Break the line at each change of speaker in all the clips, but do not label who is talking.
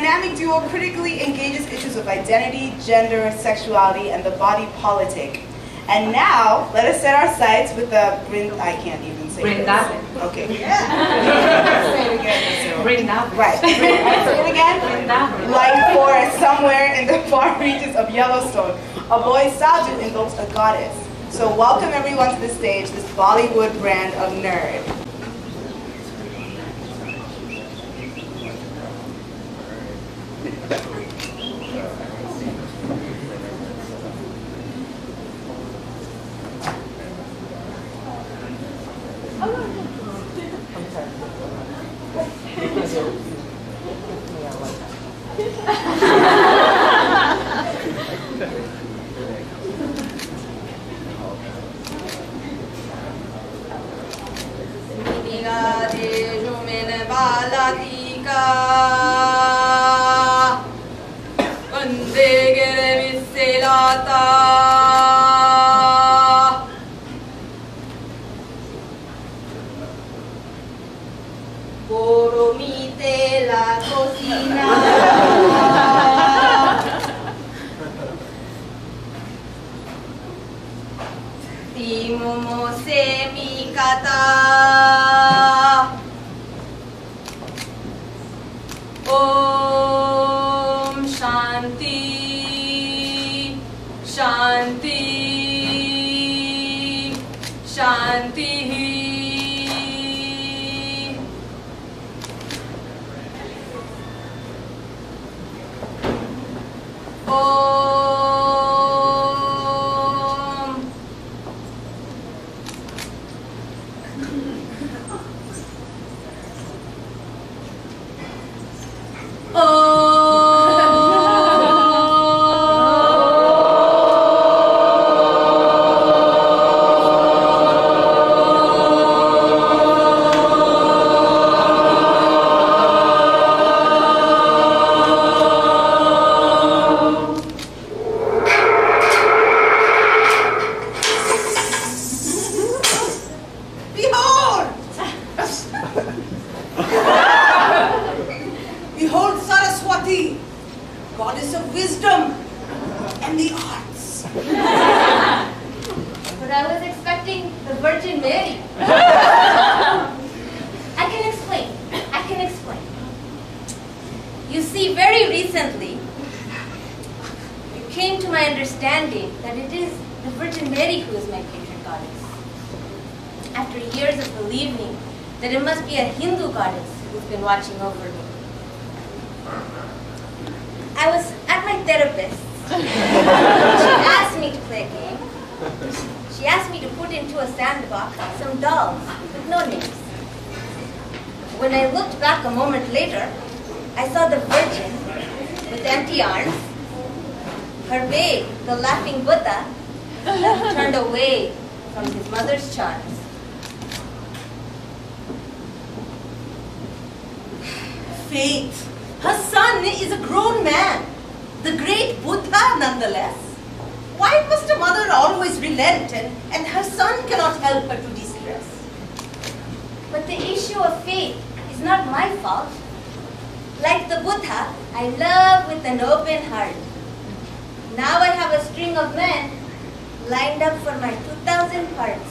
dynamic duo critically engages issues of identity, gender, sexuality, and the body politic. And now, let us set our sights with the I can't even say it. Okay. Yeah. Say it again. Right. Say it again. Like forest somewhere in the far reaches of Yellowstone, a boy sadhu invokes a goddess. So welcome everyone to the stage, this Bollywood brand of nerd.
Behold Saraswathi, goddess of wisdom and the arts.
But I was expecting the Virgin Mary. I can explain. You see, very recently, it came to my understanding that it is the Virgin Mary who is my patron goddess. After years of believing that it must be a Hindu goddess who's been watching over me. I was at my therapist's. She asked me to play a game. She asked me to put into a sandbox some dolls with no names. When I looked back a moment later, I saw the Virgin with empty arms, her babe, the laughing Buddha, turned away from his mother's charms.
Faith. Her son is a grown man, the great Buddha nonetheless. Why must a mother always relent and her son cannot help her to distress?
But the issue of faith is not my fault. Like the Buddha, I love with an open heart. Now I have a string of men lined up for my 2,000 parts.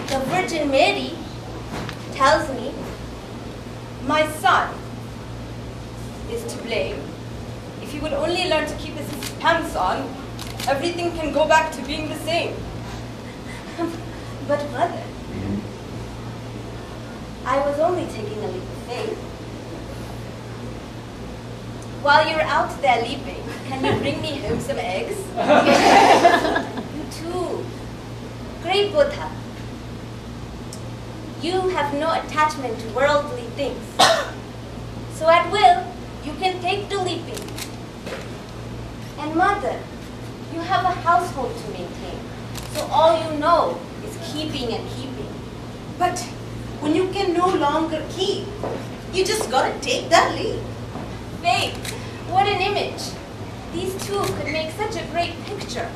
The Virgin Mary tells me my son is to blame. If he would only learn to keep his pants on, everything can go back to being the same. But mother, I was only taking a leap of faith. While you're out there leaping, can you bring me home some eggs? You too, great Buddha. You have no attachment to worldly things. So at will, you can take to leaping. And mother, you have a household to maintain. So all you know is keeping and keeping.
But when you can no longer keep, you just gotta take that leap.
Faith, what an image. These two could make such a great picture.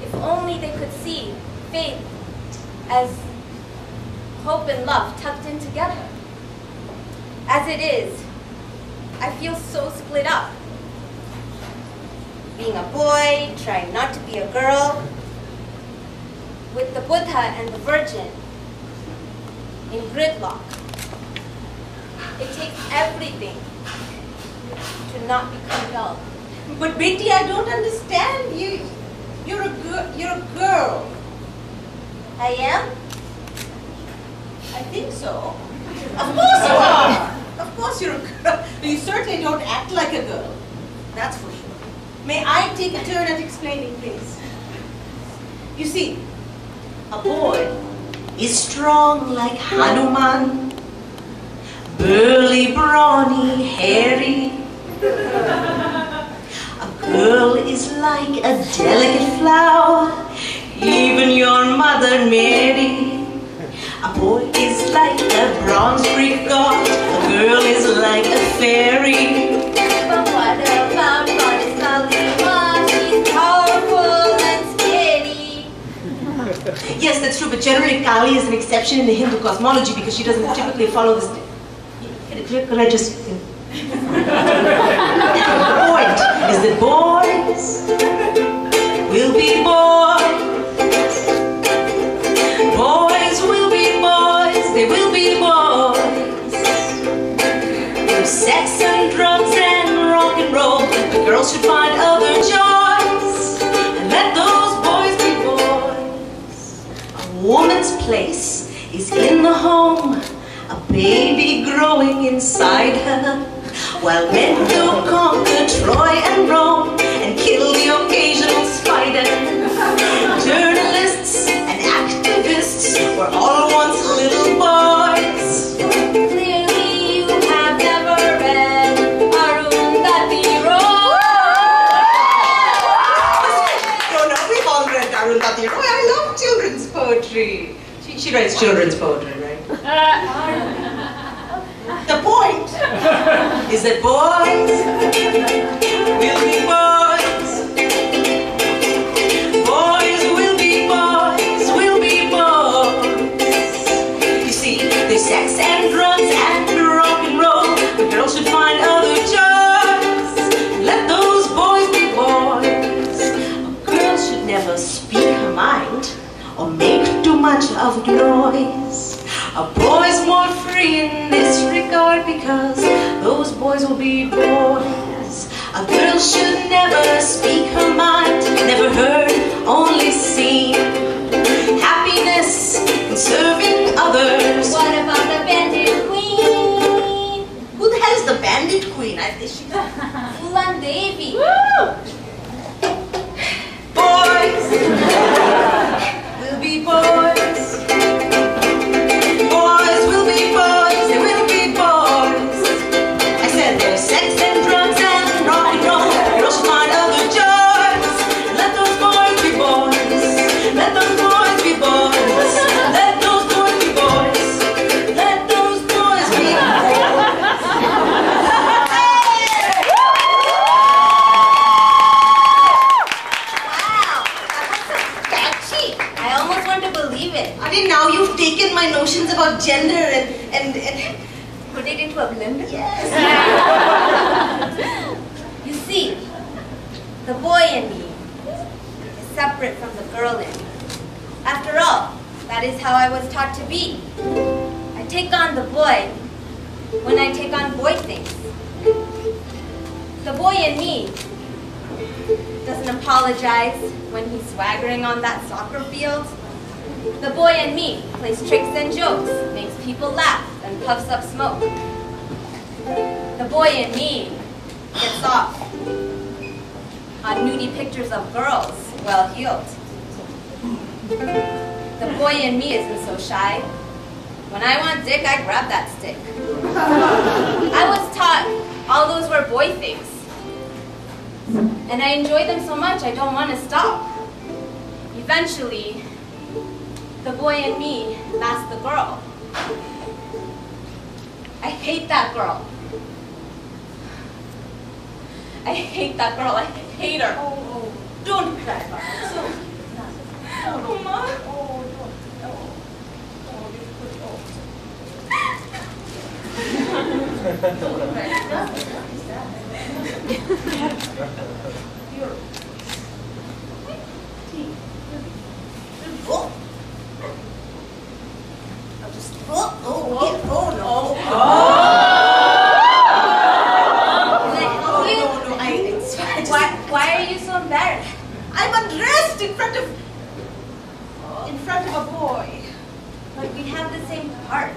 If only they could see faith as hope and love tucked in together. As it is, I feel so split up. Being a boy, trying not to be a girl, with the Buddha and the Virgin in gridlock. It takes everything to not become dull.
But Beti, I don't understand. You're a girl.
I am?
I think so. Of course you are. Of course you're a girl. But you certainly don't act like a girl. That's for sure. May I take a turn at explaining, please? You see, a boy is strong like Hanuman, burly, brawny, hairy. A girl is like a delicate flower, even your mother Mary. A boy is like a bronze Greek god, a girl is like a fairy.
But what about Goddess Kalima? She's powerful and scary.
Yes, that's true, but generally Kali is an exception in the Hindu cosmology because she doesn't typically follow this. Could I just... The point is that boys will be boys. Boys will be boys, they will be boys. There's sex and drugs and rock and roll, the girls should find other joys and let those boys be boys. A woman's place is in the home, a baby growing inside her, while men go conquer Troy and Rome and kill the occasional spider. Journalists and activists were all once little boys.
Clearly you have never read Arundhati Roy.
No, we've all read Arundhati Roy. I love children's poetry. She writes children's poetry, right? The point is that boys will be boys. Boys will be boys, will be boys. You see, there's sex and drugs and rock and roll. The girls should find other joys. Let those boys be boys. A girl should never speak her mind or make too much of noise. A boy's more free in this regard because those boys will be boys. A girl should never speak her mind, never heard, only seen. Happiness in serving others.
What about the bandit queen?
Who the hell is the bandit queen?
Fulan Devi.
Boys will be boys. Boys will be boys, they will be boys. I said there's sex and drugs and rock and roll. Girls should find other joys. Let those boys be boys. Let those boys be boys. Let those boys be boys. Let those boys be boys.
Wow, that's catchy. I almost want to believe it.
I didn't know you've taken my notions about gender and
Put it into a blender?
yes.
You see, the boy in me is separate from the girl in me. After all, that is how I was taught to be. I take on the boy when I take on boy things. The boy in me doesn't apologize when he's swaggering on that soccer field. The boy in me plays tricks and jokes, makes people laugh, and puffs up smoke. The boy in me gets off on nudie pictures of girls well-heeled. The boy in me isn't so shy. When I want dick, I grab that stick. I was taught all those were boy things. And I enjoy them so much, I don't want to stop. Eventually, the boy in me masked the girl. I hate that girl. I hate that girl. I hate her.
Oh, don't cry, Baret. So,
Oh, Mom.
oh, don't. Oh, you could. Oh.
Why are you so embarrassed?
I'm undressed in front of a boy.
But we have the same parts.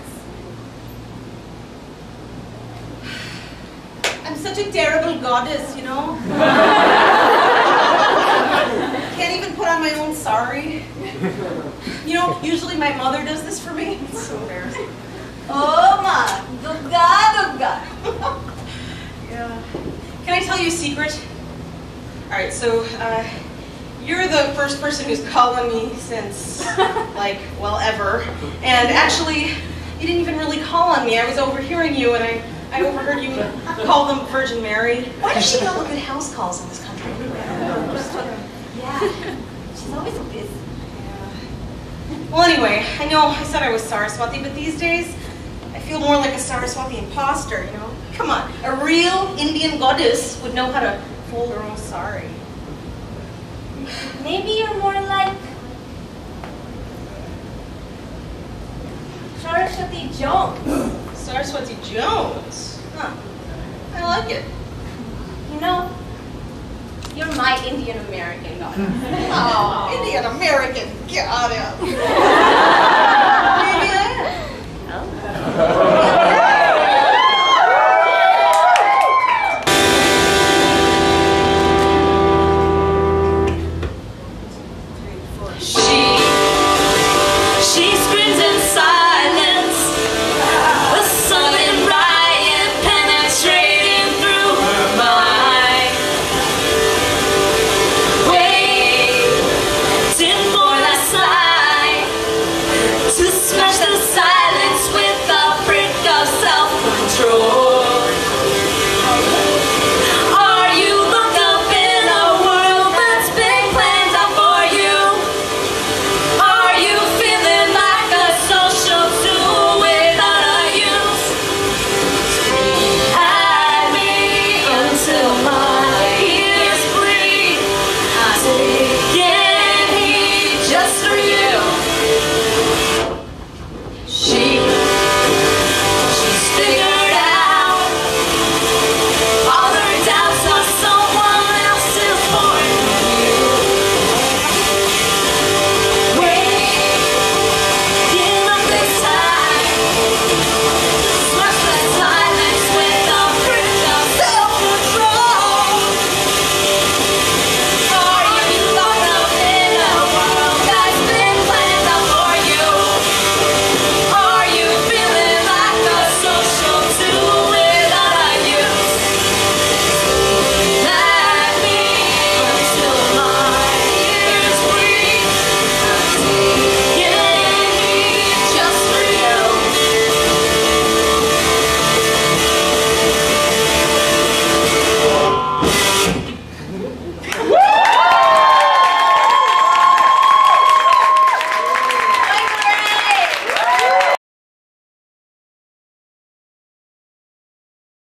I'm such a terrible goddess, you know? Can't even put on my own sari. You know, usually my mother does this for me. It's so embarrassing.
Oh ma, Dugga.
Yeah. Can I tell you a secret? All right, so you're the first person who's called on me since, like, well, ever. And actually, you didn't even really call on me. I was overhearing you, and I overheard you call them Virgin Mary. Why does she get all the good house calls in this country anyway?
Yeah, she's always busy.
Yeah. Well, anyway, I know I said I was Saraswathi, but these days, I feel more like a Saraswathi imposter, you know? Come on, a real Indian goddess would know how to fold her own sari.
Maybe you're more like Saraswati Jones.
Saraswati Jones? Huh. I like it.
You know, you're my Indian American goddess.
Oh, Indian American goddess.